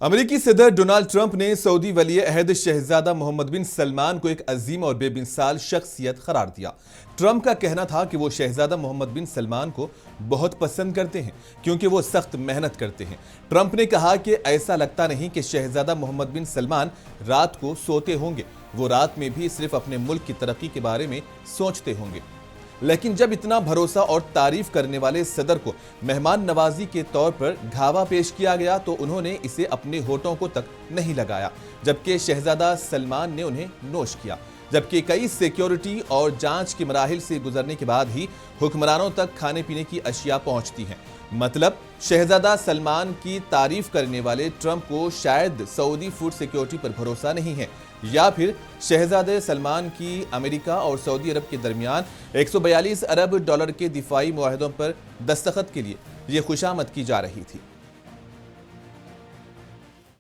अमेरिकी सदर Donald Trump ने सऊदी वली अहद शहजादा मोहम्मद बिन सलमान को एक अजीम और बेमिसाल शख्सियत करार दिया। ट्रंप का कहना था कि वो शहजादा मोहम्मद बिन सलमान को बहुत पसंद करते हैं क्योंकि वो सख्त मेहनत करते हैं। ट्रंप ने कहा कि ऐसा लगता नहीं कि शहजादा मोहम्मद बिन सलमान रात को सोते होंगे, वो रात में भी सिर्फ अपने मुल्क की तरक्की के बारे में सोचते होंगे। लेकिन जब इतना भरोसा और तारीफ करने वाले सदर को मेहमान नवाजी के तौर पर घावा पेश किया गया तो उन्होंने इसे अपने होठों को तक नहीं लगाया, जबकि शहजादा सलमान ने उन्हें नोश किया। जबकि कई सिक्योरिटी और जांच के मराहिल से गुजरने के बाद ही हुक्मरानों तक खाने पीने की अशिया पहुंचती हैं। मतलब शहजादा सलमान की तारीफ करने वाले ट्रंप को शायद सऊदी फूड सिक्योरिटी पर भरोसा नहीं है, या फिर शहजादे सलमान की अमेरिका और सऊदी अरब के दरमियान 142 अरब डॉलर के दिफाई मुआहदों पर दस्तखत के लिए ये खुशामद की जा रही थी।